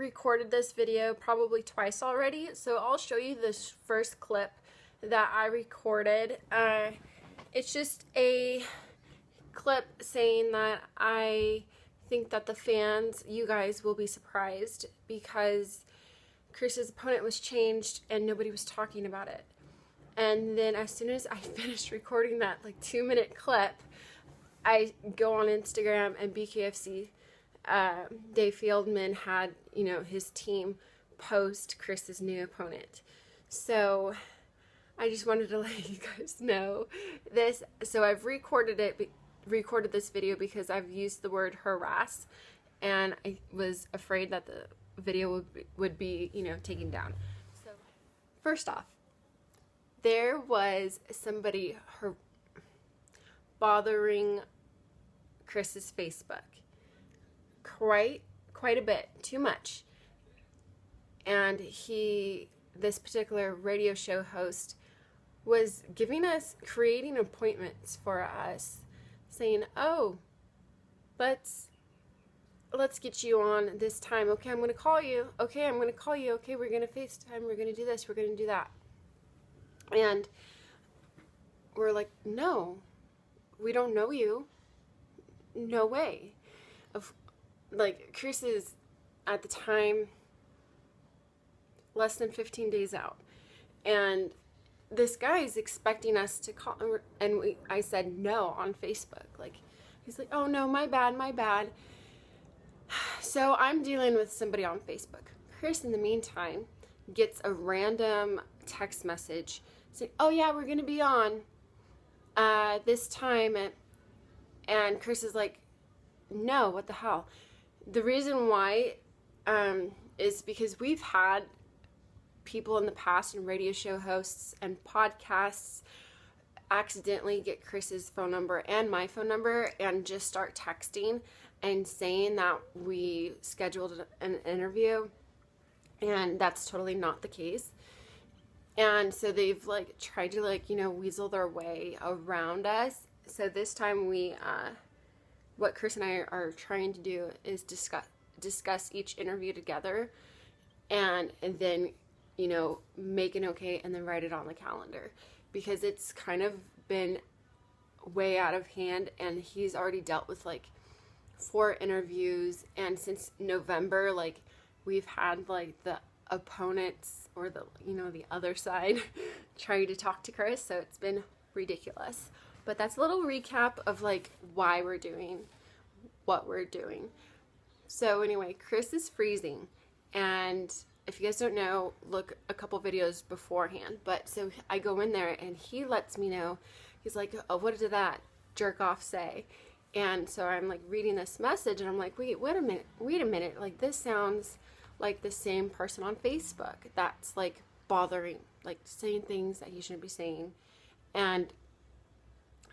recorded this video probably twice already, so I'll show you this first clip that I recorded. It's just a clip saying that I think that the fans, you guys, will be surprised because Chris's opponent was changed and nobody was talking about it. And then as soon as I finished recording that like 2-minute clip, I go on Instagram and BKFC, Dave Fieldman had, his team post Chris's new opponent. So I just wanted to let you guys know this. So I've recorded this video because I've used the word harass, and I was afraid that the video would be, taken down. So first off, there was somebody bothering Chris's Facebook quite a bit, too much. And this particular radio show host was creating appointments for us, saying, oh, let's get you on this time. Okay, I'm going to call you. Okay, I'm going to call you. Okay, we're going to FaceTime. We're going to do this. We're going to do that. And we're like, no, we don't know you. No way. Chris is, at the time, less than 15 days out. And this guy is expecting us to call, and I said no on Facebook. He's like, oh no, my bad. So I'm dealing with somebody on Facebook. Chris, in the meantime, gets a random text message saying, oh yeah, we're going to be on this time. And Chris is like, no, what the hell? The reason why is because we've had people in the past, and radio show hosts and podcasts, accidentally get Chris's phone number and my phone number and just start texting and saying that we scheduled an interview, and that's totally not the case. And so they've tried to weasel their way around us. So this time what Chris and I are trying to do is discuss each interview together, and then make an okay and then write it on the calendar, because it's kind of been way out of hand, and he's already dealt with 4 interviews, and since November we've had the opponents or the other side trying to talk to Chris, so it's been ridiculous. But that's a little recap of why we're doing what we're doing. So anyway, Chris is freezing, and if you guys don't know, look a couple videos beforehand. But so I go in there and he lets me know. He's like, oh, what did that jerk off say? And so I'm reading this message, and I'm like, wait a minute. This sounds like the same person on Facebook that's bothering, saying things that he shouldn't be saying. And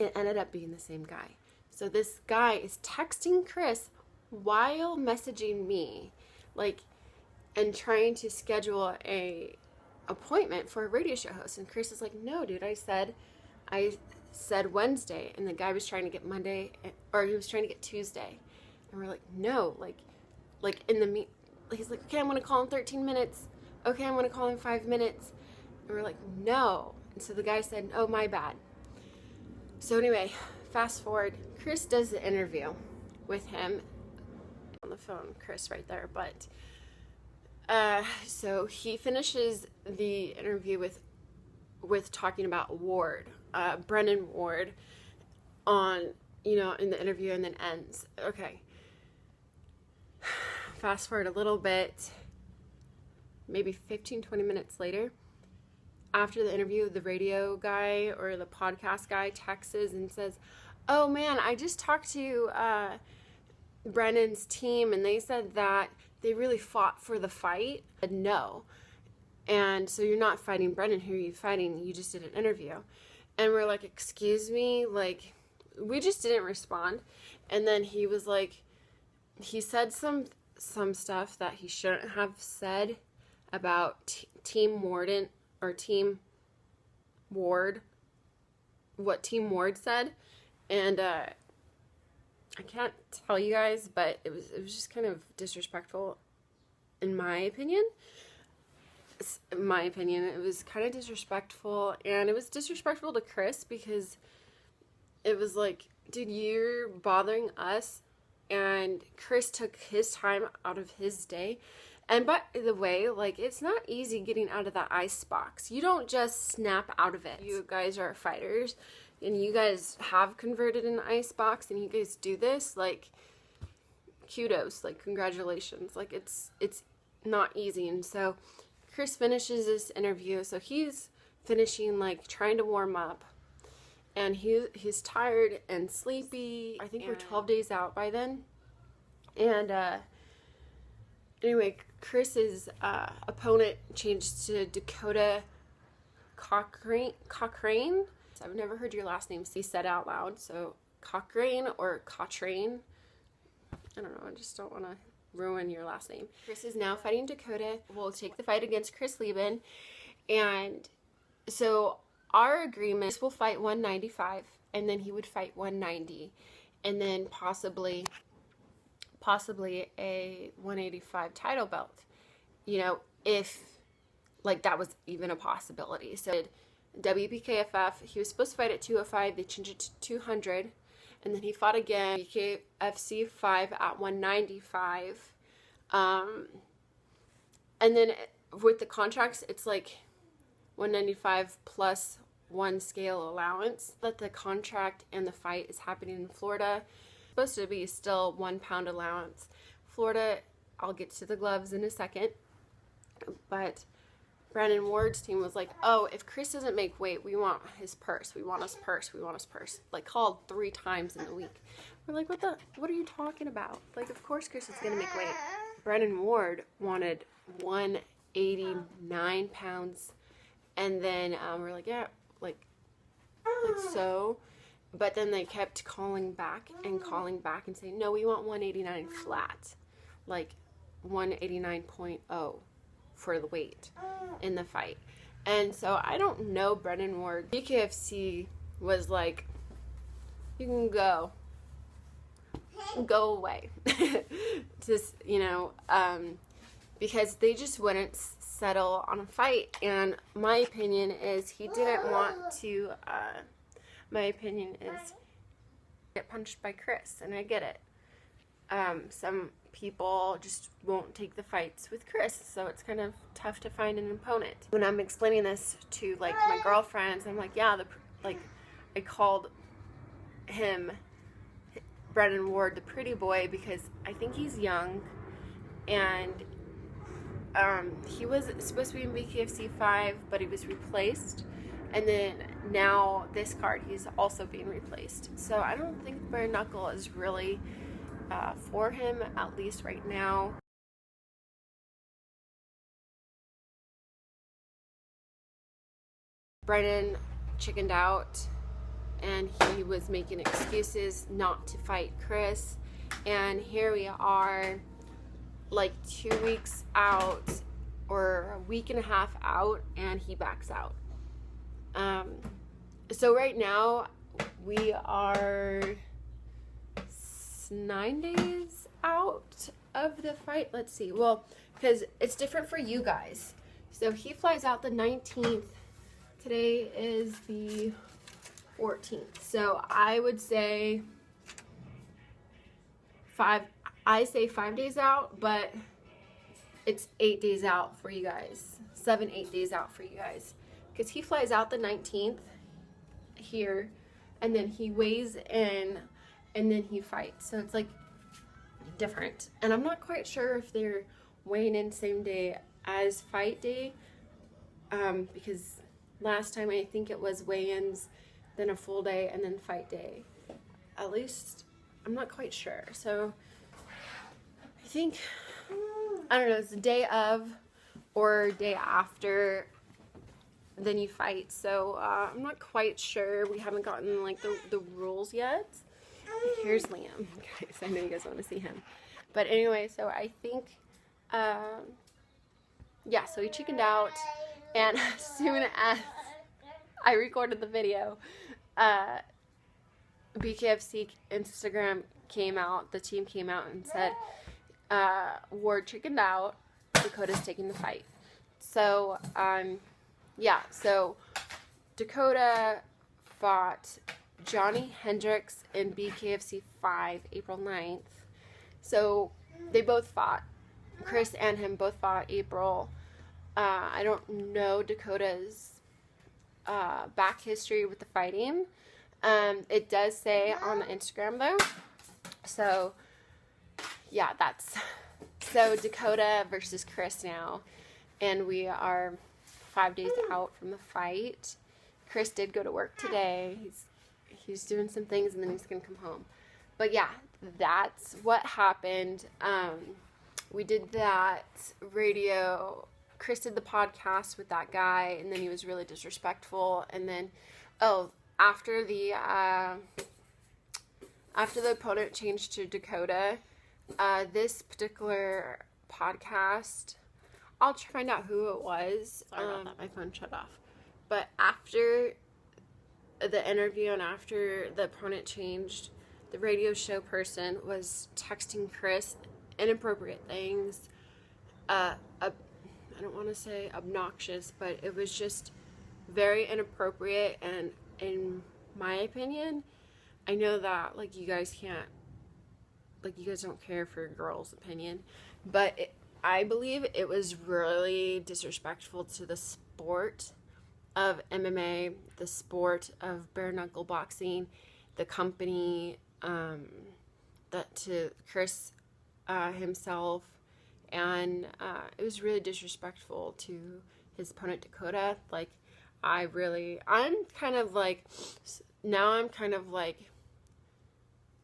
it ended up being the same guy. So this guy is texting Chris while messaging me, and trying to schedule a appointment for a radio show host. And Chris is like, no, dude, I said Wednesday, and the guy was trying to get Monday, or he was trying to get Tuesday. And we're like, no, he's like, okay, I'm going to call in 13 minutes. Okay, I'm going to call in 5 minutes. And we're like, no. And so the guy said, oh, my bad. So anyway, fast forward, Chris does the interview with him on the phone, Chris right there, but so he finishes the interview with talking about Ward, Brennan Ward, on, in the interview, and then ends. Okay. Fast forward a little bit, maybe 15-20 minutes later, after the interview, the radio guy or the podcast guy texts and says, oh man, I just talked to Brennan's team, and they said that they really fought for the fight. I said, no. And so you're not fighting Brennan. Who are you fighting? You just did an interview. And we're like, excuse me? We just didn't respond. And then he was he said some stuff that he shouldn't have said about Team Warden, or Team Ward, what Team Ward said. And I can't tell you guys, but it was just kind of disrespectful in my opinion. In my opinion, it was kind of disrespectful, and it was disrespectful to Chris because it was like, dude, you're bothering us, and Chris took his time out of his day. And by the way, like, it's not easy getting out of that ice box. You don't just snap out of it. You guys are fighters, and you guys have converted an ice box, and you guys do this, like, kudos, like, congratulations. Like, it's not easy. And so Chris finishes this interview, so he's finishing, like, trying to warm up, and he's tired and sleepy. I think we're 12 days out by then. And anyway, Chris's opponent changed to Dakota Cochrane. I've never heard your last name be said out loud, so Cochrane or Cochrane. I don't know, I just don't want to ruin your last name. Chris is now fighting Dakota. We'll take the fight against Chris Lieben. And so our agreement is we'll fight 195, and then he would fight 190, and then possibly a 185 title belt, you know, if like that was even a possibility. So WBKFF, he was supposed to fight at 205, they changed it to 200, and then he fought again BKFC6 at 195. And then with the contracts, it's like 195 plus 1 scale allowance. But the contract and the fight is happening in Florida. It's supposed to be still 1 pound allowance. Florida, I'll get to the gloves in a second. But Brandon Ward's team was like, oh, if Chris doesn't make weight, we want his purse. We want his purse. We want his purse. like called 3 times in the week. We're like, what are you talking about? Like, of course Chris is gonna make weight. Brandon Ward wanted 189 pounds, and then we're like, yeah, like so. But then they kept calling back and saying, no, we want 189 flat, like 189.0 for the weight in the fight. And so I don't know Brandon Ward. BKFC was like, you can go away. Just, you know, because they just wouldn't settle on a fight. And my opinion is he didn't want to, my opinion is get punched by Chris, and I get it. Some people just won't take the fights with Chris, so it's kind of tough to find an opponent. When I'm explaining this to like my girlfriends, I'm like, yeah, I called him Brandon Ward the pretty boy because I think he's young, and he was supposed to be in BKFC5, but he was replaced, and then now this card he's also being replaced. So I don't think bare knuckle is really for him, at least right now. Brennan chickened out, and he was making excuses not to fight Chris, and here we are like 2 weeks out or a week and a half out, and he backs out. So right now we are 9 days out of the fight. Let's see, well, because it's different for you guys. So he flies out the 19th. Today is the 14th. So I would say 5 days out, but it's 8 days out for you guys. 7-8 days out for you guys. Because he flies out the 19th here, and then he weighs in, and then he fights. So it's like different. And I'm not quite sure if they're weighing in same day as fight day, because last time I think it was weigh-ins, then a full day, and then fight day. At least I'm not quite sure. So I think, I don't know, it's the day of or day after then you fight. So I'm not quite sure. We haven't gotten like the rules yet. Here's Liam, guys. I know you guys want to see him. But anyway, so I think, yeah, so he chickened out, and as soon as I recorded the video, BKFC Instagram came out, the team came out and said, Ward chickened out, Dakota's taking the fight. So, yeah, so Dakota fought Johnny Hendricks in BKFC5 April 9th. So they both fought. Chris and him both fought April. I don't know Dakota's back history with the fighting. It does say on the Instagram though. So yeah, so Dakota versus Chris now. And we are 5 days out from the fight. Chris did go to work today. He's doing some things and then he's going to come home. But yeah, that's what happened. We did that radio. Chris did the podcast with that guy, and then he was really disrespectful. And then, after the opponent changed to Dakota, this particular podcast, I'll try to find out who it was. Sorry about that, my phone shut off. But after the interview and after the opponent changed, the radio show person was texting Chris inappropriate things. I don't want to say obnoxious, but it was just very inappropriate. And in my opinion, I know that you guys don't care for your girl's opinion, but I believe it was really disrespectful to the sport of MMA, the sport of bare knuckle boxing, the company, that to Chris himself, and it was really disrespectful to his opponent Dakota. I'm kind of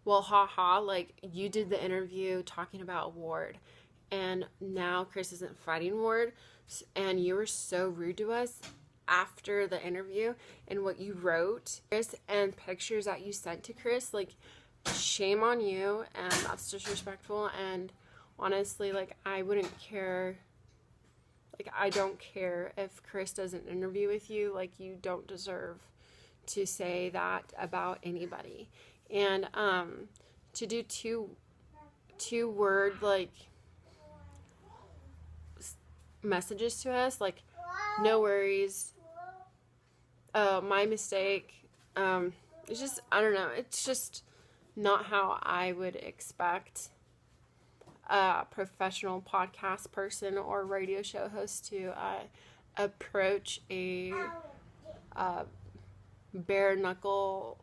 well, haha, you did the interview talking about Ward, and now Chris isn't fighting Ward, and you were so rude to us after the interview, and what you wrote, Chris, and pictures that you sent to Chris, shame on you, and that's disrespectful. And honestly, I wouldn't care, I don't care if Chris does an interview with you. You don't deserve to say that about anybody. And to do two word messages to us, no worries, my mistake, it's just, I don't know, it's just not how I would expect a professional podcast person or radio show host to approach a bare knuckle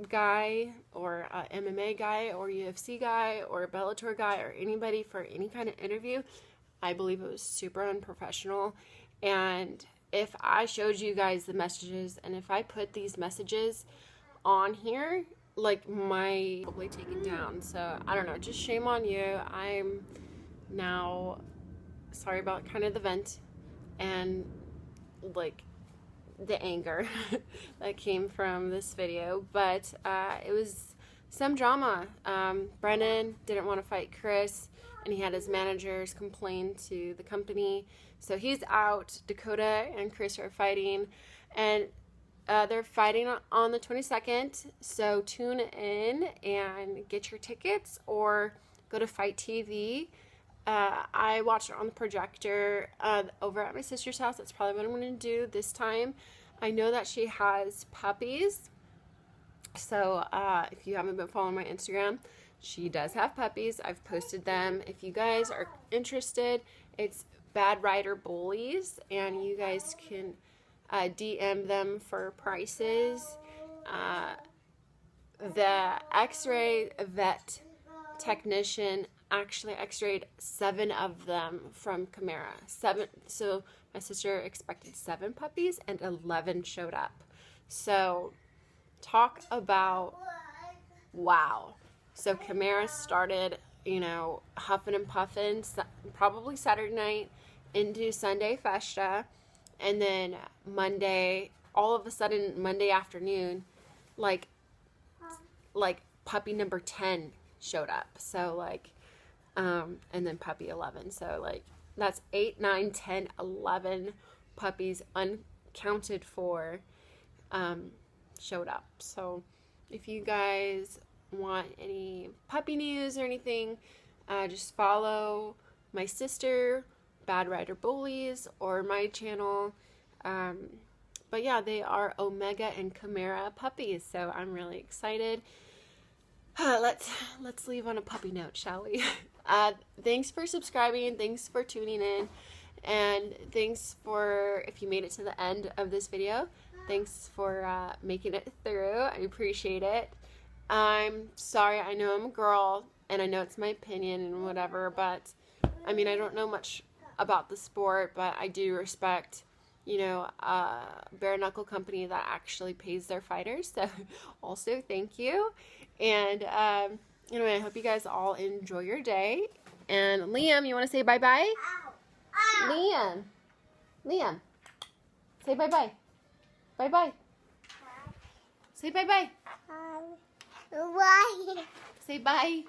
guy, or a MMA guy, or UFC guy, or a Bellator guy, or anybody for any kind of interview. I believe it was super unprofessional. And if I showed you guys the messages, and if I put these messages on here, my probably taken down. So I don't know, just shame on you. I'm now sorry about kind of the vent and the anger that came from this video, but it was some drama. Brennan didn't want to fight Chris, and he had his managers complain to the company, so he's out. Dakota and Chris are fighting, and they're fighting on the 22nd, so tune in and get your tickets, or go to Fight TV. I watched it on the projector over at my sister's house. That's probably what I'm going to do this time. I know that she has puppies. So if you haven't been following my Instagram, she does have puppies. I've posted them. If you guys are interested, it's BADRIDERBULLIES, and you guys can DM them for prices. The X-ray vet technician actually x-rayed 7 of them from Chimera. 7. So my sister expected 7 puppies, and 11 showed up. So talk about wow. So Chimera started, huffing and puffing, probably Saturday night into Sunday Festa, and then Monday, all of a sudden Monday afternoon, puppy number 10 showed up. So and then puppy 11. So that's 8, 9, 10, 11 puppies uncounted for showed up. So if you guys want any puppy news or anything, just follow my sister Bad Rider Bullies or my channel. But yeah, they are Omega and Chimera puppies, so I'm really excited. Let's leave on a puppy note, shall we? Thanks for subscribing, thanks for tuning in, and thanks for, if you made it to the end of this video, thanks for making it through. I appreciate it. I'm sorry, I know I'm a girl, and I know it's my opinion and whatever, but I mean, I don't know much about the sport, but I do respect, you know, bare knuckle company that actually pays their fighters. So also thank you. And anyway, I hope you guys all enjoy your day. And Liam, you want to say bye-bye? Liam, say bye-bye. Bye-bye. Say bye-bye. Say bye.